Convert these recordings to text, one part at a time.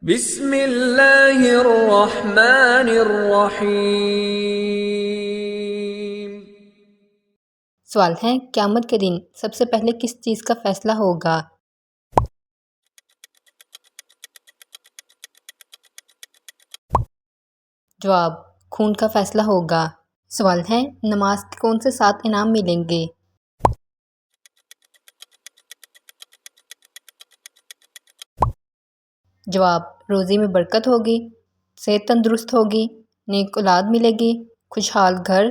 بسم اللہ الرحمن الرحیم۔ سوال ہے، قیامت کے دن سب سے پہلے کس چیز کا فیصلہ ہوگا؟ جواب: خون کا فیصلہ ہوگا۔ سوال ہے، نماز کے کون سے 7 انعام ملیں گے؟ جواب: روزی میں برکت ہوگی، صحت تندرست ہوگی، نیک اولاد ملے گی، خوشحال گھر،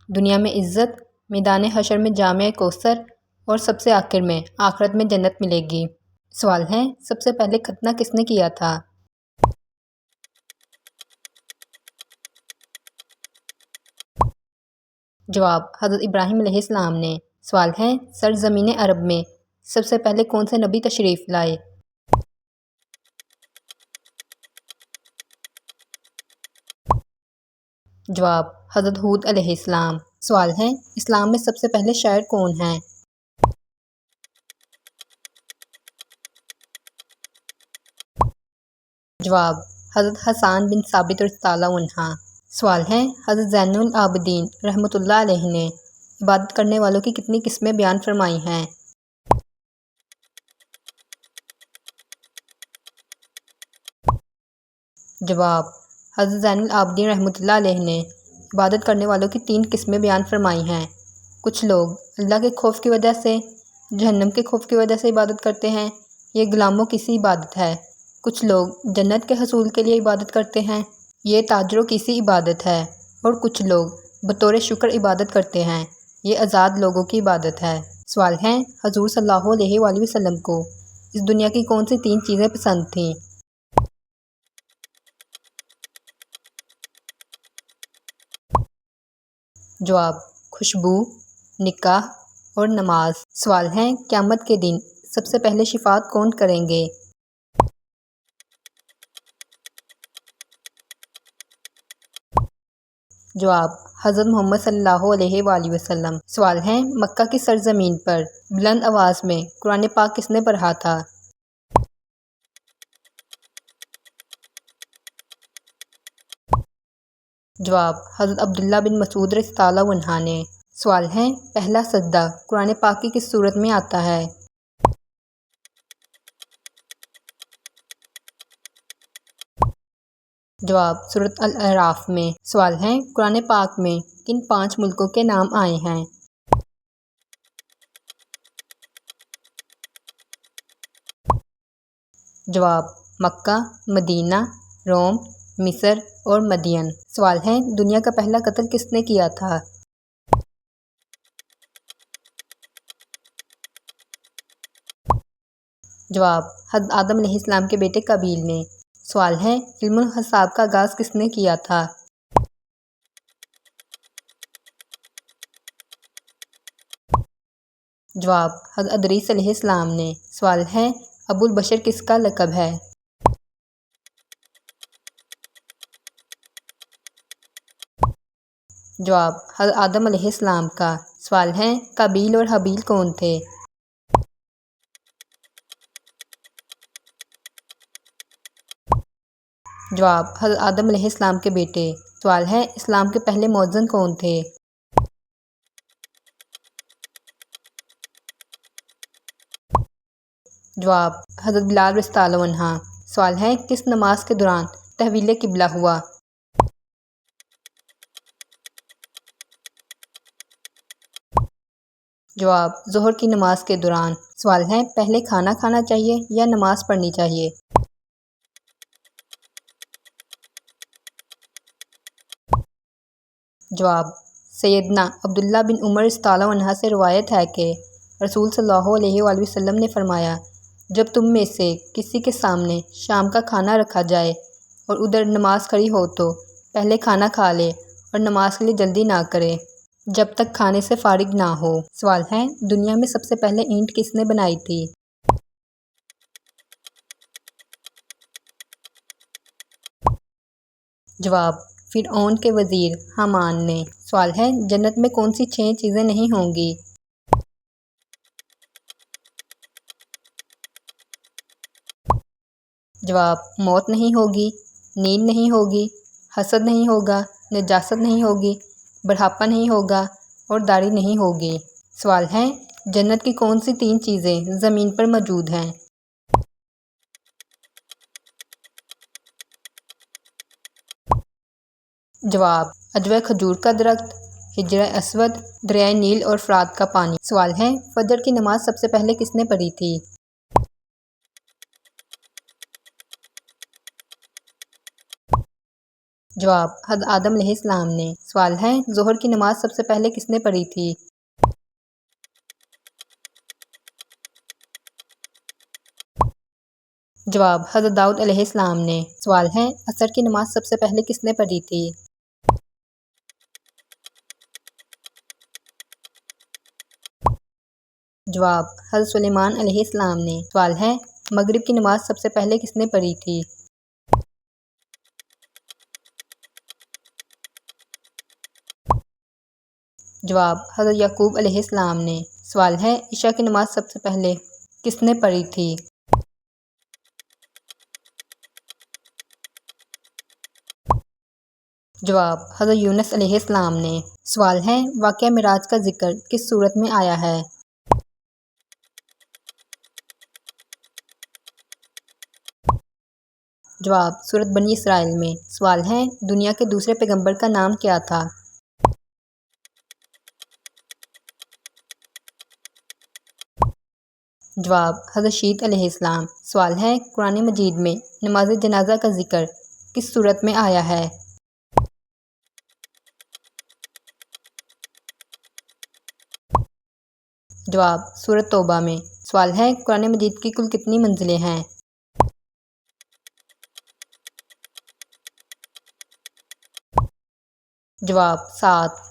دنیا میں عزت، میدان حشر میں جام کوثر، اور سب سے آخر میں آخرت میں جنت ملے گی۔ سوال ہے، سب سے پہلے ختنہ کس نے کیا تھا؟ جواب: حضرت ابراہیم علیہ السلام نے۔ سوال ہے، سرزمین عرب میں سب سے پہلے کون سے نبی تشریف لائے؟ جواب: حضرت ہود علیہ السلام۔ سوال ہے، اسلام میں سب سے پہلے شاعر کون ہیں؟ جواب: حضرت حسان بن ثابت رضی اللہ عنہ۔ سوال ہے، حضرت زین العابدین رحمۃ اللہ علیہ نے عبادت کرنے والوں کی کتنی قسمیں بیان فرمائی ہیں؟ جواب: حضرت زین العابدین رحمۃ اللہ علیہ نے عبادت کرنے والوں کی 3 قسمیں بیان فرمائی ہیں۔ کچھ لوگ اللہ کے خوف کی وجہ سے، جہنم کے خوف کی وجہ سے عبادت کرتے ہیں، یہ غلاموں کی سی عبادت ہے۔ کچھ لوگ جنت کے حصول کے لیے عبادت کرتے ہیں، یہ تاجروں کی سی عبادت ہے۔ اور کچھ لوگ بطور شکر عبادت کرتے ہیں، یہ آزاد لوگوں کی عبادت ہے۔ سوال ہے، حضور صلی اللہ علیہ وآلہ وسلم کو اس دنیا کی کون سی 3 چیزیں پسند تھیں؟ جواب: خوشبو، نکاح اور نماز۔ سوال ہے، قیامت کے دن سب سے پہلے شفاعت کون کریں گے؟ جواب: حضرت محمد صلی اللہ علیہ وآلہ وسلم۔ سوال ہے، مکہ کی سرزمین پر بلند آواز میں قرآن پاک کس نے پڑھا تھا؟ جواب: حضرت عبداللہ بن مسعود رضی اللہ عنہ نے۔ سوال ہے، پہلا سجدہ قرآن پاک کی کس سورت میں آتا ہے؟ جواب: سورۃ الاعراف میں۔ سوال ہے، قرآن پاک میں کن 5 ملکوں کے نام آئے ہیں؟ جواب: مکہ، مدینہ، روم، مصر اور مدین۔ سوال ہے، دنیا کا پہلا قتل کس نے کیا تھا؟ جواب: حضرت آدم علیہ السلام کے بیٹے قابیل نے۔ سوال ہے، علم الحساب کا آغاز کس نے کیا تھا؟ جواب: حضرت ادریس علیہ السلام نے۔ سوال ہے، ابو البشر کس کا لقب ہے؟ جواب: حضرت آدم علیہ السلام کا۔ سوال ہے، قابیل اور حابیل کون تھے؟ جواب: حضرت آدم علیہ السلام کے بیٹے۔ سوال ہے، اسلام کے پہلے مؤذن کون تھے؟ جواب: حضرت بلال رضی اللہ عنہ۔ سوال ہے، کس نماز کے دوران تحویل قبلہ ہوا؟ جواب: ظہر کی نماز کے دوران۔ سوال ہے، پہلے کھانا کھانا چاہیے یا نماز پڑھنی چاہیے؟ جواب: سیدنا عبداللہ بن عمر رضی اللہ عنہ سے روایت ہے کہ رسول صلی اللہ علیہ وآلہ وسلم نے فرمایا، جب تم میں سے کسی کے سامنے شام کا کھانا رکھا جائے اور ادھر نماز کھڑی ہو تو پہلے کھانا کھا لے اور نماز کے لیے جلدی نہ کرے جب تک کھانے سے فارغ نہ ہو۔ سوال ہے، دنیا میں سب سے پہلے اینٹ کس نے بنائی تھی؟ جواب: فرعون کے وزیر حامان نے۔ سوال ہے، جنت میں کون سی 6 چیزیں نہیں ہوں گی؟ جواب موت نہیں ہوگی، نیند نہیں ہوگی، حسد نہیں ہوگا، نجاست نہیں ہوگی، بڑھاپا نہیں ہوگا اور داڑھی نہیں ہوگی۔ سوال ہے جنت کی کون سی 3 چیزیں زمین پر موجود ہیں؟ جواب عجوہ کھجور کا درخت، حجرہ اسود، دریائے نیل اور فرات کا پانی۔ سوال ہے فجر کی نماز سب سے پہلے کس نے پڑھی تھی؟ جواب حضرت آدم علیہ السلام نے۔ سوال ہے ظہر کی نماز سب سے پہلے کس نے پڑھی تھی؟ جواب حضرت داؤد علیہ السلام نے۔ سوال ہے عصر کی نماز سب سے پہلے کس نے پڑھی تھی؟ جواب حضرت سلیمان علیہ السلام نے۔ سوال ہے مغرب کی نماز سب سے پہلے کس نے پڑھی تھی؟ جواب حضرت یعقوب علیہ السلام نے۔ سوال ہے عشاء کی نماز سب سے پہلے کس نے پڑھی تھی؟ جواب حضرت یونس علیہ السلام نے۔ سوال ہے واقعہ معراج کا ذکر کس صورت میں آیا ہے؟ جواب سورۃ بنی اسرائیل میں۔ سوال ہے دنیا کے دوسرے پیغمبر کا نام کیا تھا؟ جواب حضرت شیت علیہ السلام۔ سوال ہے قرآن مجید میں نماز جنازہ کا ذکر کس صورت میں آیا ہے؟ جواب سورۃ توبہ میں۔ سوال ہے قرآن مجید کی کل کتنی منزلیں ہیں؟ جواب 7۔